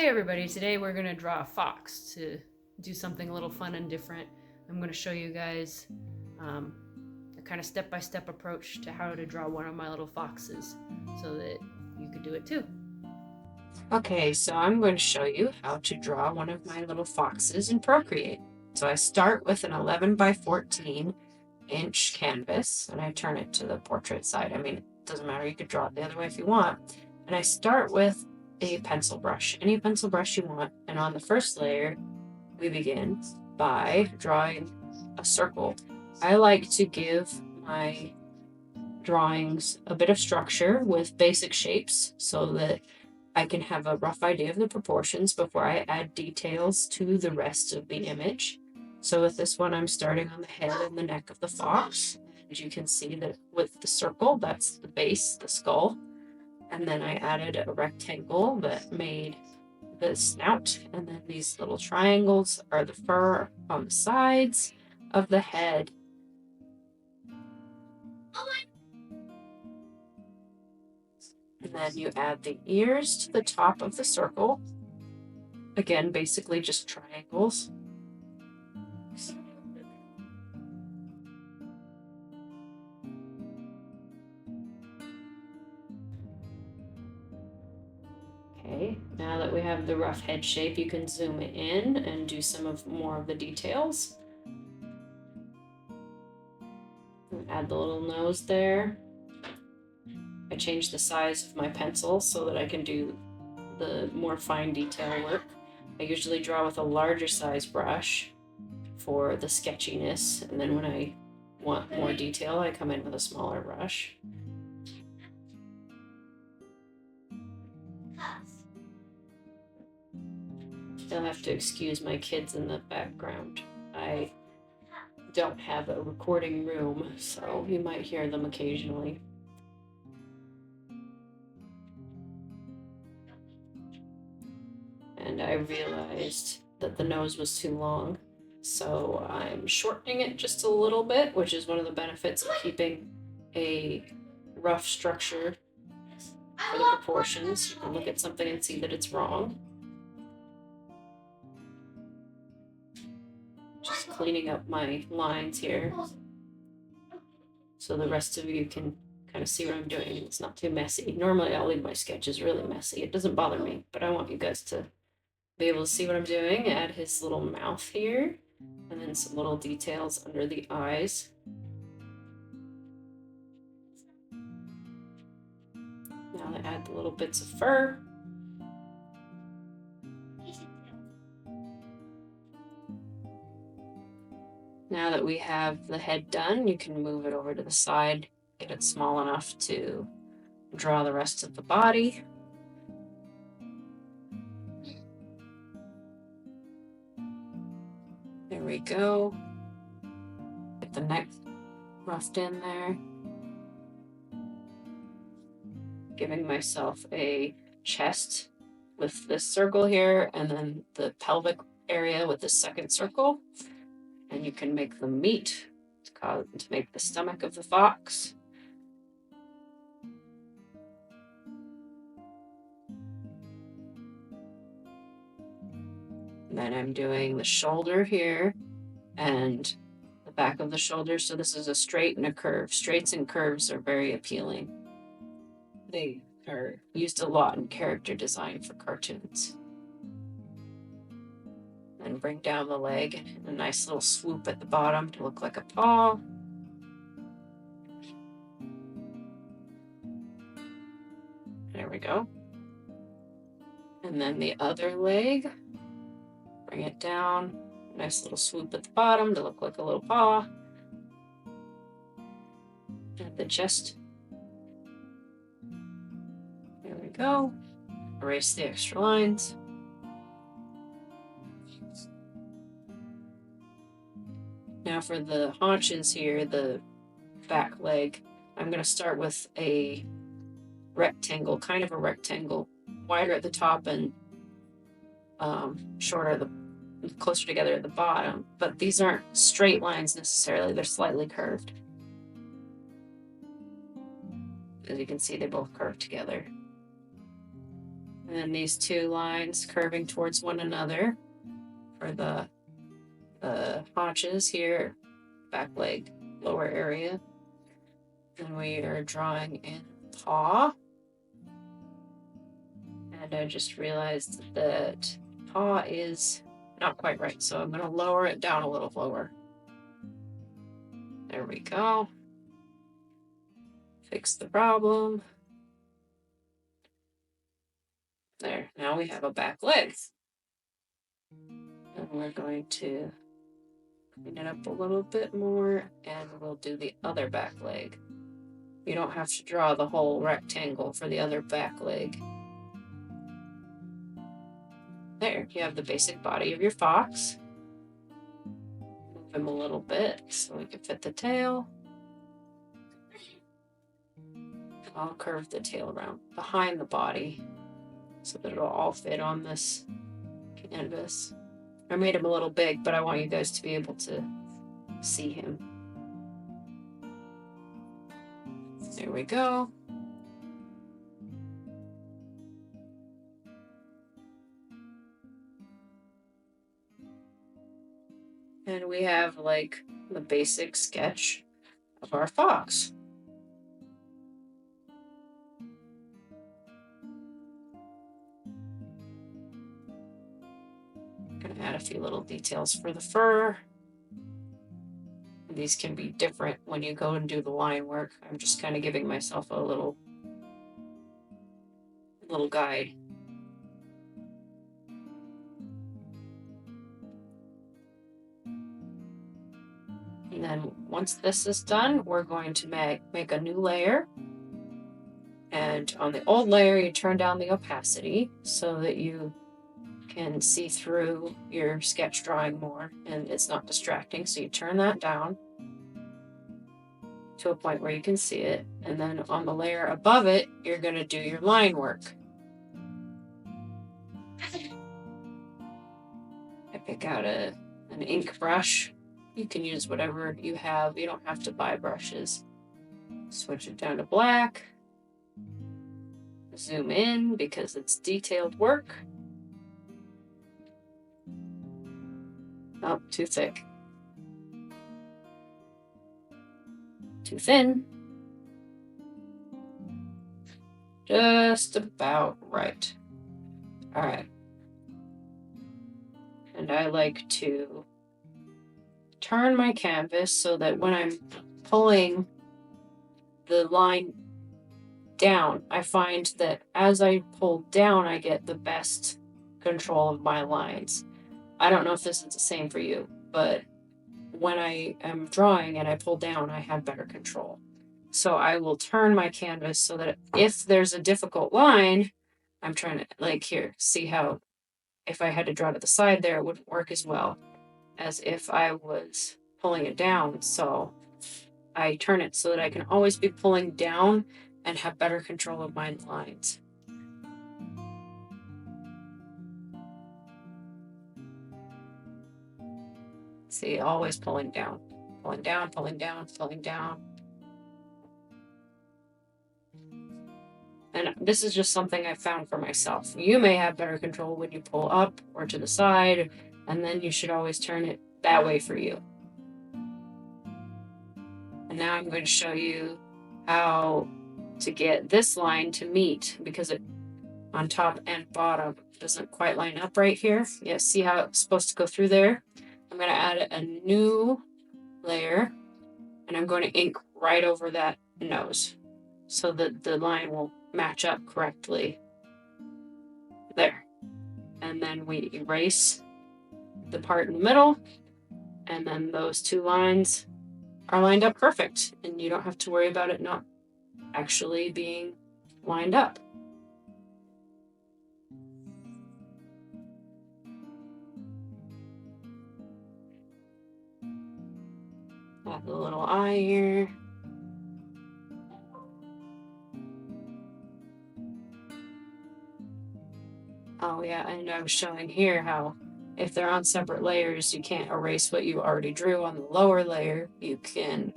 Hey everybody, today we're going to draw a fox to do something a little fun and different. I'm going to show you guys a kind of step-by-step approach to how to draw one of my little foxes so that you could do it too. Okay, so I'm going to show you how to draw one of my little foxes in Procreate. So I start with an 11 by 14 inch canvas and I turn it to the portrait side. I mean, it doesn't matter, you could draw it the other way if you want. And I start with a pencil brush, any pencil brush you want. And on the first layer, we begin by drawing a circle. I like to give my drawings a bit of structure with basic shapes so that I can have a rough idea of the proportions before I add details to the rest of the image. So with this one, I'm starting on the head and the neck of the fox. And you can see that with the circle, that's the base, the skull. And then I added a rectangle that made the snout. And then these little triangles are the fur on the sides of the head. And then you add the ears to the top of the circle. Again, basically just triangles. Okay, now that we have the rough head shape, you can zoom in and do more of the details. Add the little nose there. I changed the size of my pencil so that I can do the more fine detail work. I usually draw with a larger size brush for the sketchiness, and then when I want more detail, I come in with a smaller brush. You'll have to excuse my kids in the background. I don't have a recording room, so you might hear them occasionally. And I realized that the nose was too long, so I'm shortening it just a little bit, which is one of the benefits of keeping a rough structure for the proportions. You can look at something and see that it's wrong. Just cleaning up my lines here so the rest of you can kind of see what I'm doing. It's not too messy. Normally I'll leave my sketches really messy. It doesn't bother me, but I want you guys to be able to see what I'm doing. Add his little mouth here, and then some little details under the eyes. Now I add the little bits of fur. Now that we have the head done, you can move it over to the side, get it small enough to draw the rest of the body. There we go. Get the neck roughed in there. Giving myself a chest with this circle here, and then the pelvic area with the second circle. And you can make them meet to make the stomach of the fox. And then I'm doing the shoulder here and the back of the shoulder. So this is a straight and a curve. Straights and curves are very appealing. They are used a lot in character design for cartoons. And bring down the leg, a nice little swoop at the bottom to look like a paw. There we go. And then the other leg, bring it down, nice little swoop at the bottom to look like a little paw. At the chest. There we go. Erase the extra lines. Now for the haunches here, the back leg, I'm going to start with a rectangle, kind of a rectangle, wider at the top and shorter, closer together at the bottom. But these aren't straight lines necessarily, they're slightly curved. As you can see, they both curve together. And then these two lines curving towards one another for the haunches here, back leg, lower area. And we are drawing in paw. And I just realized that paw is not quite right, so I'm going to lower it down a little lower. There we go. Fix the problem. There, now we have a back leg. And we're going to clean it up a little bit more, and we'll do the other back leg. You don't have to draw the whole rectangle for the other back leg. There, you have the basic body of your fox. Move him a little bit so we can fit the tail. I'll curve the tail around behind the body so that it'll all fit on this canvas. I made him a little big, but I want you guys to be able to see him. There we go. And we have like the basic sketch of our fox. I'm gonna add a few little details for the fur. These can be different when you go and do the line work. I'm just kind of giving myself a little guide. And then once this is done, we're going to make a new layer. And on the old layer, you turn down the opacity so that you can see through your sketch drawing more and it's not distracting. So you turn that down to a point where you can see it. And then on the layer above it, you're going to do your line work. I pick out an ink brush. You can use whatever you have. You don't have to buy brushes. Switch it down to black. Zoom in because it's detailed work. Oh, too thick. Too thin. Just about right. All right. And I like to turn my canvas so that when I'm pulling the line down, I find that as I pull down, I get the best control of my lines. I don't know if this is the same for you, but when I am drawing and I pull down, I have better control. So I will turn my canvas so that if there's a difficult line, I'm trying to, like here, see how if I had to draw to the side there, it wouldn't work as well as if I was pulling it down. So I turn it so that I can always be pulling down and have better control of my lines. See, always pulling down, pulling down, pulling down, pulling down. And this is just something I found for myself. You may have better control when you pull up or to the side, and then you should always turn it that way for you. And now I'm going to show you how to get this line to meet, because it on top and bottom doesn't quite line up right here. Yeah, see how it's supposed to go through there? I'm going to add a new layer, and I'm going to ink right over that nose so that the line will match up correctly. There. And then we erase the part in the middle, and then those two lines are lined up perfect, and you don't have to worry about it not actually being lined up. Add the little eye here. Oh yeah, and I was showing here how if they're on separate layers, you can't erase what you already drew on the lower layer. You can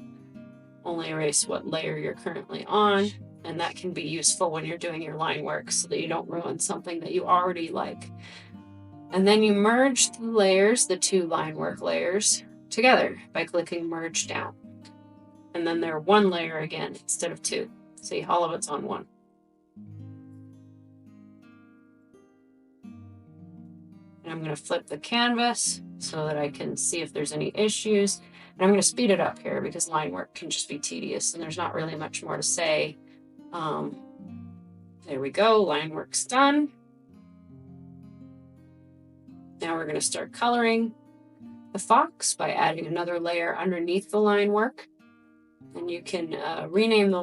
only erase what layer you're currently on. And that can be useful when you're doing your line work so that you don't ruin something that you already like. And then you merge the layers, the two line work layers, together by clicking merge down. And then they're one layer again instead of two. See, all of it's on one. And I'm going to flip the canvas so that I can see if there's any issues. And I'm going to speed it up here because line work can just be tedious and there's not really much more to say. There we go, line work's done. Now we're going to start coloring the fox by adding another layer underneath the line work. And you can rename the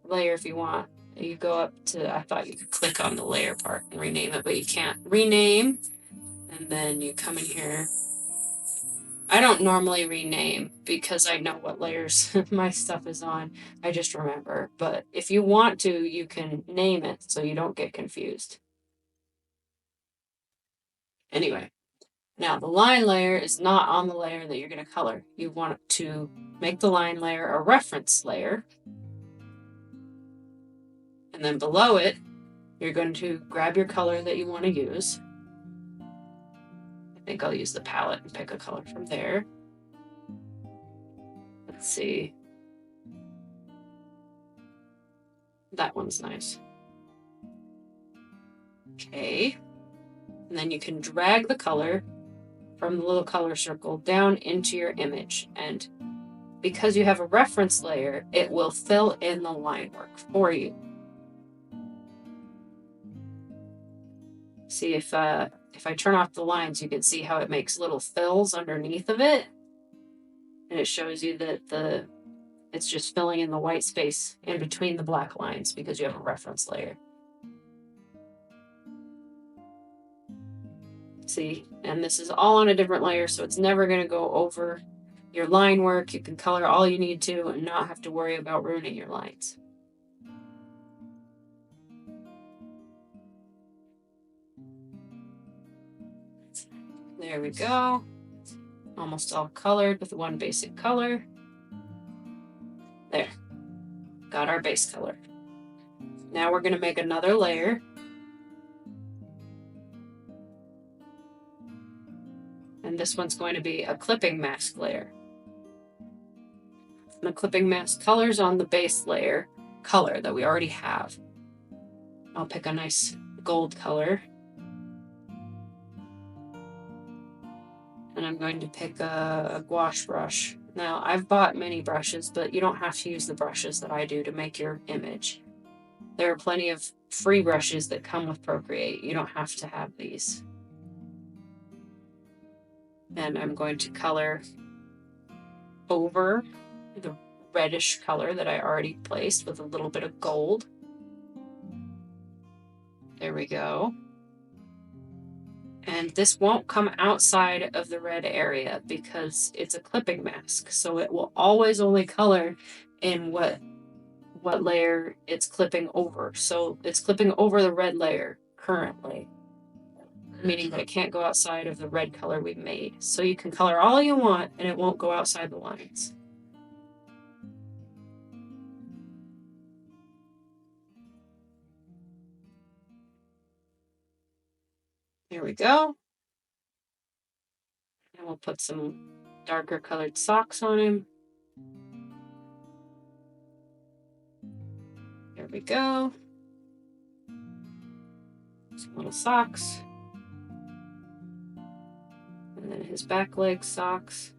layer if you want. You go up to, I thought you could click on the layer part and rename it, but you can't. Rename, and then you come in here. I don't normally rename because I know what layers my stuff is on. I just remember. But if you want to, you can name it so you don't get confused. Anyway, now the line layer is not on the layer that you're going to color. You want to make the line layer a reference layer. And then below it, you're going to grab your color that you want to use. I think I'll use the palette and pick a color from there. Let's see. That one's nice. Okay. And then you can drag the color from the little color circle down into your image. And because you have a reference layer, it will fill in the line work for you. See, if I turn off the lines, you can see how it makes little fills underneath of it. And it shows you that it's just filling in the white space in between the black lines because you have a reference layer. See, and this is all on a different layer, so it's never going to go over your line work. You can color all you need to and not have to worry about ruining your lines. There we go. Almost all colored with one basic color. There. Got our base color. Now we're going to make another layer. And this one's going to be a clipping mask layer. And the clipping mask color's on the base layer color that we already have. I'll pick a nice gold color. And I'm going to pick a gouache brush. Now, I've bought many brushes, but you don't have to use the brushes that I do to make your image. There are plenty of free brushes that come with Procreate. You don't have to have these. And I'm going to color over the reddish color that I already placed with a little bit of gold. There we go. And this won't come outside of the red area because it's a clipping mask. So it will always only color in what layer it's clipping over. So it's clipping over the red layer currently, meaning that it can't go outside of the red color we made. So you can color all you want and it won't go outside the lines. There we go. And we'll put some darker colored socks on him. There we go. Some little socks. And then his back leg socks.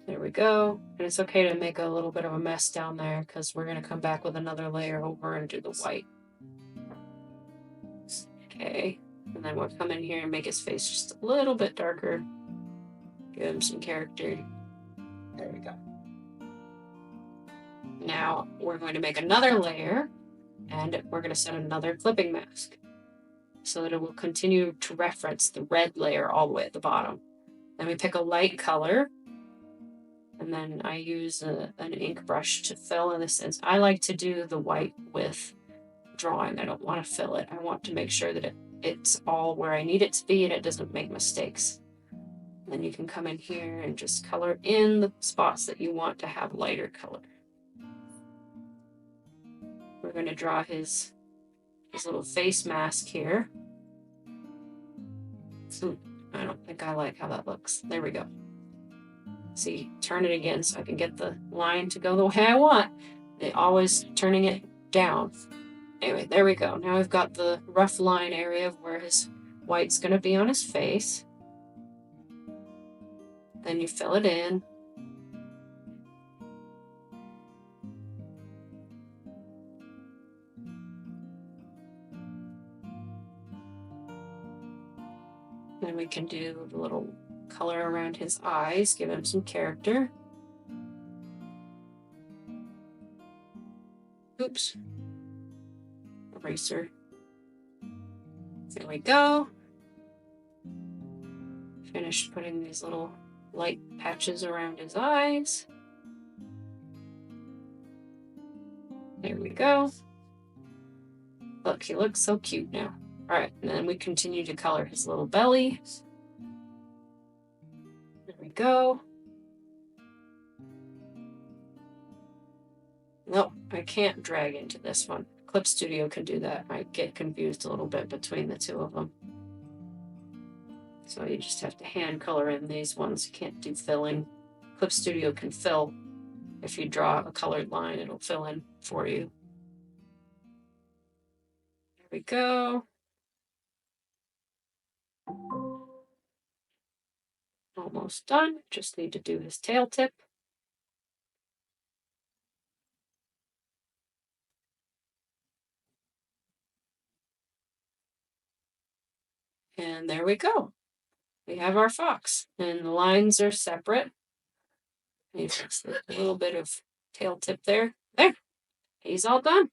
There we go. And it's okay to make a little bit of a mess down there because we're going to come back with another layer over and do the white. Okay. And then we'll come in here and make his face just a little bit darker. Give him some character. There we go. Now we're going to make another layer and we're going to set another clipping mask so that it will continue to reference the red layer all the way at the bottom. Then we pick a light color and then I use an ink brush to fill in the sense. I like to do the white with drawing. I don't want to fill it. I want to make sure that it's all where I need it to be and it doesn't make mistakes. Then you can come in here and just color in the spots that you want to have lighter color. We're going to draw his little face mask here. Ooh, I don't think I like how that looks. There we go. See, turn it again so I can get the line to go the way I want. Always turning it down. Anyway, there we go. Now we've got the rough line area of where his white's going to be on his face. Then you fill it in. Then we can do the little color around his eyes, give him some character. Oops. Eraser. There we go. Finished putting these little light patches around his eyes. There we go. Look, he looks so cute now. Alright, and then we continue to color his little belly. There we go. Nope, I can't drag into this one. Clip Studio can do that. I get confused a little bit between the two of them. So you just have to hand color in these ones. You can't do filling. Clip Studio can fill. If you draw a colored line, it'll fill in for you. There we go. Almost done. Just need to do his tail tip. And there we go. We have our fox. And the lines are separate. Maybe just a little bit of tail tip there. There. He's all done.